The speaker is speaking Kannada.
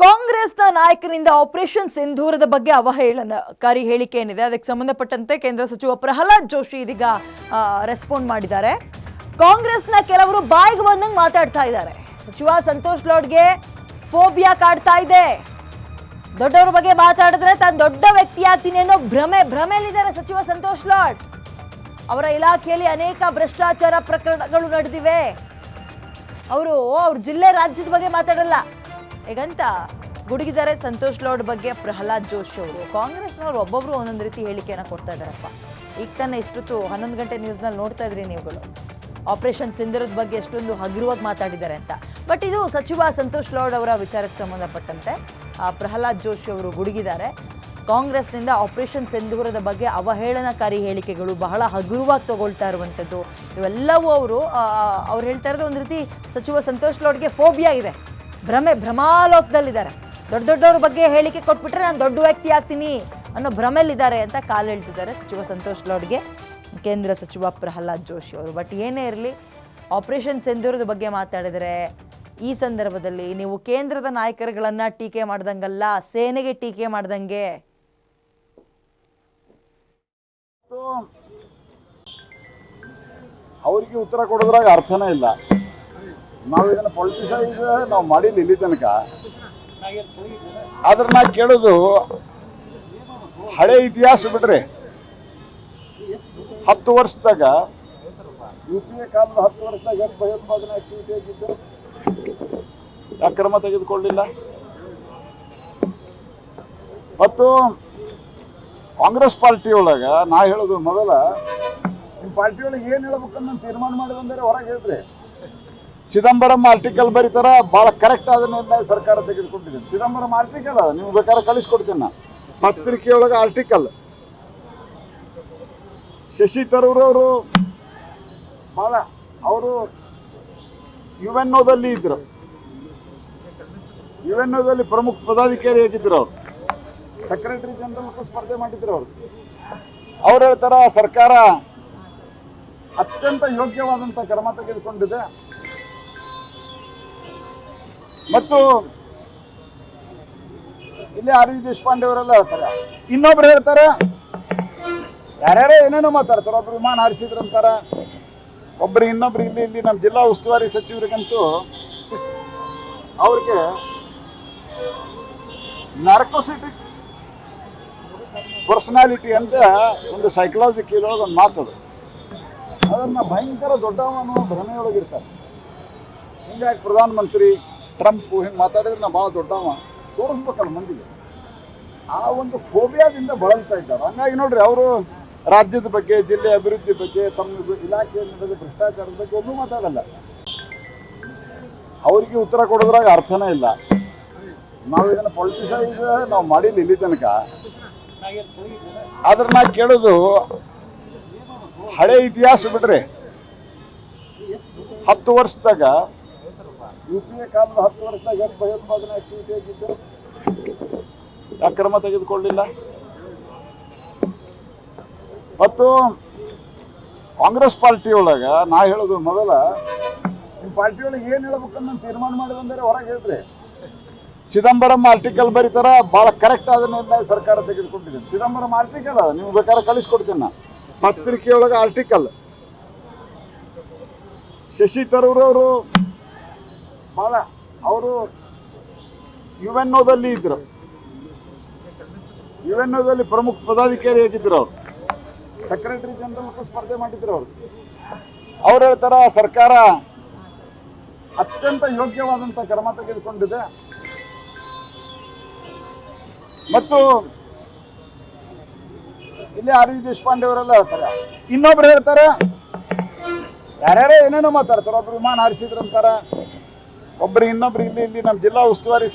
ಕಾಂಗ್ರೆಸ್ನ ನಾಯಕರಿಂದ ಆಪರೇಷನ್ ಸಿಂಧೂರದ ಬಗ್ಗೆ ಅವಹೇಳನಕಾರಿ ಹೇಳಿಕೆ ಏನಿದೆ ಅದಕ್ಕೆ ಸಂಬಂಧಪಟ್ಟಂತೆ ಕೇಂದ್ರ ಸಚಿವ ಪ್ರಹ್ಲಾದ್ ಜೋಶಿ ಇದೀಗ ರೆಸ್ಪಾಂಡ್ ಮಾಡಿದ್ದಾರೆ. ಕಾಂಗ್ರೆಸ್ನ ಕೆಲವರು ಬಾಯಿಗೆ ಬಂದಂಗೆ ಮಾತಾಡ್ತಾ ಇದ್ದಾರೆ. ಸಚಿವ ಸಂತೋಷ್ ಲಾಡ್ಗೆ ಫೋಬಿಯಾ ಕಾಡ್ತಾ ಇದೆ. ದೊಡ್ಡವರ ಬಗ್ಗೆ ಮಾತಾಡಿದ್ರೆ ತಾನು ದೊಡ್ಡ ವ್ಯಕ್ತಿ ಆಗ್ತೀನಿ ಅನ್ನೋ ಭ್ರಮೆಯಲ್ಲಿದ್ದಾರೆ ಸಚಿವ ಸಂತೋಷ್ ಲಾಡ್. ಅವರ ಇಲಾಖೆಯಲ್ಲಿ ಅನೇಕ ಭ್ರಷ್ಟಾಚಾರ ಪ್ರಕರಣಗಳು ನಡೆದಿವೆ. ಅವ್ರ ಜಿಲ್ಲೆ ರಾಜ್ಯದ ಬಗ್ಗೆ ಮಾತಾಡಲ್ಲ ಹೇಗಂತ ಗುಡುಗಿದ್ದಾರೆ ಸಂತೋಷ್ ಲಾಡ್ ಬಗ್ಗೆ ಪ್ರಹ್ಲಾದ್ ಜೋಶಿ ಅವರು. ಕಾಂಗ್ರೆಸ್ನವ್ರು ಒಬ್ಬೊಬ್ರು ಒಂದೊಂದು ರೀತಿ ಹೇಳಿಕೆಯನ್ನು ಕೊಡ್ತಾ ಇದ್ದಾರಪ್ಪ. ಈಗ ತಾನೇ ಇಷ್ಟೊತ್ತು 11 ಗಂಟೆ ನ್ಯೂಸ್ನಲ್ಲಿ ನೋಡ್ತಾ ಇದ್ರಿ ನೀವುಗಳು. ಆಪರೇಷನ್ ಸಿಂಧೂರದ ಬಗ್ಗೆ ಎಷ್ಟೊಂದು ಹಗುರವಾಗಿ ಮಾತಾಡಿದ್ದಾರೆ ಅಂತ. ಬಟ್ ಇದು ಸಚಿವ ಸಂತೋಷ್ ಲಾಡ್ ಅವರ ವಿಚಾರಕ್ಕೆ ಸಂಬಂಧಪಟ್ಟಂತೆ ಪ್ರಹ್ಲಾದ್ ಜೋಶಿ ಅವರು ಗುಡುಗಿದ್ದಾರೆ. ಕಾಂಗ್ರೆಸ್ನಿಂದ ಆಪರೇಷನ್ ಸಿಂಧೂರದ ಬಗ್ಗೆ ಅವಹೇಳನಕಾರಿ ಹೇಳಿಕೆಗಳು ಬಹಳ ಹಗುರವಾಗಿ ತಗೊಳ್ತಾ ಇರುವಂಥದ್ದು ಇವೆಲ್ಲವೂ ಅವ್ರು ಹೇಳ್ತಾ ಇರೋದು ಒಂದು ರೀತಿ ಸಚಿವ ಸಂತೋಷ್ ಲಾಡ್ಗೆ ಫೋಬಿಯಾ ಇದೆ. ಭ್ರಮಾಲೋಕದಲ್ಲಿದ್ದಾರೆ. ದೊಡ್ಡವ್ರ ಬಗ್ಗೆ ಹೇಳಿಕೆ ಕೊಟ್ಬಿಟ್ರೆ ನಾನು ದೊಡ್ಡ ವ್ಯಕ್ತಿ ಆಗ್ತೀನಿ ಅನ್ನೋ ಭ್ರಮೆಯಲ್ಲಿದ್ದಾರೆ ಅಂತ ಕಾಲು ಹೇಳ್ತಿದ್ದಾರೆ ಸಚಿವ ಸಂತೋಷ್ ಲಾಡ್ಗೆ ಕೇಂದ್ರ ಸಚಿವ ಪ್ರಹ್ಲಾದ್ ಜೋಶಿ ಅವರು. ಬಟ್ ಏನೇ ಇರಲಿ, ಆಪರೇಷನ್ ಸಿಂಧೂರದ ಬಗ್ಗೆ ಮಾತಾಡಿದರೆ ಈ ಸಂದರ್ಭದಲ್ಲಿ ನೀವು ಕೇಂದ್ರದ ನಾಯಕರುಗಳನ್ನ ಟೀಕೆ ಮಾಡ್ದಂಗಲ್ಲ, ಸೇನೆಗೆ ಟೀಕೆ ಮಾಡ್ದಂಗೆ. ಅವರಿಗೆ ಉತ್ತರ ಕೊಡೋದ್ರಾಗ ಅರ್ಥನೇ ಇಲ್ಲ. ನಾವು ಇದನ್ನು ಪೊಲಿಟಿಸೈಸ್ ನಾವು ಮಾಡಿಲ್ಲ ಇಲ್ಲಿ ತನಕ. ಆದ್ರೆ ನಾ ಕೇಳೋದು ಹಳೆ ಇತಿಹಾಸ ಬಿಡ್ರಿ. 10 ವರ್ಷದಾಗ UPA ಕಾಲದ 10 ವರ್ಷದಾಗ ಎಷ್ಟು ಭಯೋತ್ಪಾದನೆ ಆಕ್ಟಿವಿಟಿ ಆಗಿದ್ದು, ಯಾಕೆ ಕ್ರಮ ತೆಗೆದುಕೊಳ್ಳಿಲ್ಲ? ಮತ್ತು ಕಾಂಗ್ರೆಸ್ ಪಾರ್ಟಿ ಒಳಗ ನಾ ಹೇಳೋದು ಮೊದಲ ನಿಮ್ಮ ಪಾರ್ಟಿ ಒಳಗೆ ಏನು ಹೇಳ್ಬೇಕನ್ನ ತೀರ್ಮಾನ ಮಾಡಿದಂದರೆ ಹೊರಗೆ ಹೇಳ್ರಿ. ಚಿದಂಬರಂ ಆರ್ಟಿಕಲ್ ಬರೀತಾರ, ಭಾಳ ಕರೆಕ್ಟ್ ಅದನ್ನೆಲ್ಲ ಸರ್ಕಾರ ತೆಗೆದುಕೊಂಡಿದೆ. ಚಿದಂಬರಂ ಆರ್ಟಿಕಲ್ ನೀವು ಬೇಕಾದ್ರೆ ಕಳಿಸ್ಕೊಡ್ತೀನಿ ನಾ. ಪತ್ರಿಕೆಯೊಳಗೆ ಆರ್ಟಿಕಲ್. ಶಶಿ ತರೂರ್ ಅವರು ಭಾಳ ಅವರು UNOದಲ್ಲಿ ಇದ್ರು. UNOದಲ್ಲಿ ಪ್ರಮುಖ ಪದಾಧಿಕಾರಿ ಆಗಿದ್ರು. ಅವರು ಸೆಕ್ರೆಟರಿ ಜನರಲ್ ಸ್ಪರ್ಧೆ ಮಾಡಿದ್ರು. ಅವ್ರು ಹೇಳ್ತಾರ ಸರ್ಕಾರ ಅತ್ಯಂತ ಯೋಗ್ಯವಾದಂಥ ಕ್ರಮ ತೆಗೆದುಕೊಂಡಿದೆ. ಮತ್ತು ಇಲ್ಲಿ RV ದೇಶಪಾಂಡೆ ಅವರೆಲ್ಲ ಹೇಳ್ತಾರೆ. ಇನ್ನೊಬ್ರು ಹೇಳ್ತಾರೆ, ಯಾರ್ಯಾರೋ ಏನೇನೋ ಮಾತಾಡ್ತಾರೆ. ಒಬ್ರು ವಿಮಾನ ಹಾರಿಸಿದ್ರು ಅಂತಾರ, ಒಬ್ರು ಇನ್ನೊಬ್ರು ಇಲ್ಲಿ ನಮ್ಮ ಜಿಲ್ಲಾ ಉಸ್ತುವಾರಿ ಸಚಿವರಿಗಂತೂ ಅವ್ರಿಗೆ ನಾರ್ಕೋಸಿಟಿಕ್ ಪರ್ಸನಾಲಿಟಿ ಅಂತ ಒಂದು ಸೈಕಲಾಜಿಕಲ್ ಒಳಗೆ ಒಂದು ಮಾತದು. ಅದನ್ನು ಭಯಂಕರ ದೊಡ್ಡವನು ಭ್ರಮೆಯೊಳಗಿರ್ತಾರೆ. ಹಿಂಗಾಗಿ ಪ್ರಧಾನಮಂತ್ರಿ ಟ್ರಂಪ್ ಹಿಂಗೆ ಮಾತಾಡಿದ್ರೆ ನಾ ಭಾಳ ದೊಡ್ಡವ ತೋರಿಸ್ಬೇಕಲ್ಲ ಮಂದಿಗೆ. ಆ ಒಂದು ಫೋಬಿಯಾದಿಂದ ಬಳಲ್ತಾ ಇದ್ದಾರೆ. ಹಂಗಾಗಿ ನೋಡ್ರಿ, ಅವರು ರಾಜ್ಯದ ಬಗ್ಗೆ, ಜಿಲ್ಲೆ ಅಭಿವೃದ್ಧಿ ಬಗ್ಗೆ, ತಮ್ಮ ಇಲಾಖೆಯಲ್ಲಿ ನಡೆದ ಭ್ರಷ್ಟಾಚಾರದ ಬಗ್ಗೆ ಒಬ್ಬರು ಮಾತಾಡಲ್ಲ. ಅವರಿಗೆ ಉತ್ತರ ಕೊಡೋದ್ರಾಗ ಅರ್ಥನೇ ಇಲ್ಲ. ನಾವು ಇದನ್ನು ಪೊಲಿಟಿಸೈಸ್ ನಾವು ಮಾಡಿಲ್ಲ ಇಲ್ಲಿ ತನಕ. ಆದ್ರೆ ನಾ ಕೇಳೋದು ಹಳೆ ಇತಿಹಾಸ ಬಿಡ್ರಿ. 10 ವರ್ಷದಾಗ UPA ಕಾಲದ 10 ವರ್ಷದಾಗ ಎಷ್ಟು ಭಯೋತ್ಪಾದನೆ ಆಕ್ಟಿವಿಟಿ ಆಗಿದ್ದು, ಯಾಕೆ ಕ್ರಮ ತೆಗೆದುಕೊಳ್ಳಿಲ್ಲ? ಮತ್ತು ಕಾಂಗ್ರೆಸ್ ಪಾರ್ಟಿ ಒಳಗ ನಾ ಹೇಳೋದು ಮೊದಲ ನಿಮ್ಮ ಪಾರ್ಟಿ ಒಳಗೆ ಏನು ಹೇಳ್ಬೇಕನ್ನ ತೀರ್ಮಾನ ಮಾಡಿದಂದರೆ ಹೊರಗೆ ಹೇಳ್ರಿ. ಚಿದಂಬರಂ ಆರ್ಟಿಕಲ್ ಬರೀತಾರ, ಭಾಳ ಕರೆಕ್ಟ್ ಅದನ್ನೆಲ್ಲ ಸರ್ಕಾರ ತೆಗೆದುಕೊಂಡಿದೆ. ಚಿದಂಬರಂ ಆರ್ಟಿಕಲ್ ನೀವು ಬೇಕಾದ್ರೆ ಕಳಿಸ್ಕೊಡ್ತೀನಿ ನಾ. ಪತ್ರಿಕೆಯೊಳಗೆ ಆರ್ಟಿಕಲ್. ಶಶಿ ತರೂರ್ ಅವರು ಭಾಳ ಅವರು UNOದಲ್ಲಿ ಇದ್ರು. UNOದಲ್ಲಿ ಪ್ರಮುಖ ಪದಾಧಿಕಾರಿ ಆಗಿದ್ರು. ಅವರು ಸೆಕ್ರೆಟರಿ ಜನರಲ್ ಸ್ಪರ್ಧೆ ಮಾಡಿದ್ರು. ಅವ್ರು ಹೇಳ್ತಾರ ಸರ್ಕಾರ ಅತ್ಯಂತ ಯೋಗ್ಯವಾದಂಥ ಕ್ರಮ ತೆಗೆದುಕೊಂಡಿದೆ. ಮತ್ತು ಇಲ್ಲಿ RV ದೇಶಪಾಂಡೆ ಅವರೆಲ್ಲ ಹೇಳ್ತಾರೆ. ಇನ್ನೊಬ್ರು ಹೇಳ್ತಾರೆ, ಯಾರ್ಯಾರೋ ಏನೇನೋ ಮಾತಾಡ್ತಾರೆ. ಒಬ್ರು ವಿಮಾನ ಹಾರಿಸಿದ್ರು ಅಂತಾರ, ಒಬ್ರು ಇನ್ನೊಬ್ರು ಇಲ್ಲಿ ನಮ್ಮ ಜಿಲ್ಲಾ ಉಸ್ತುವಾರಿ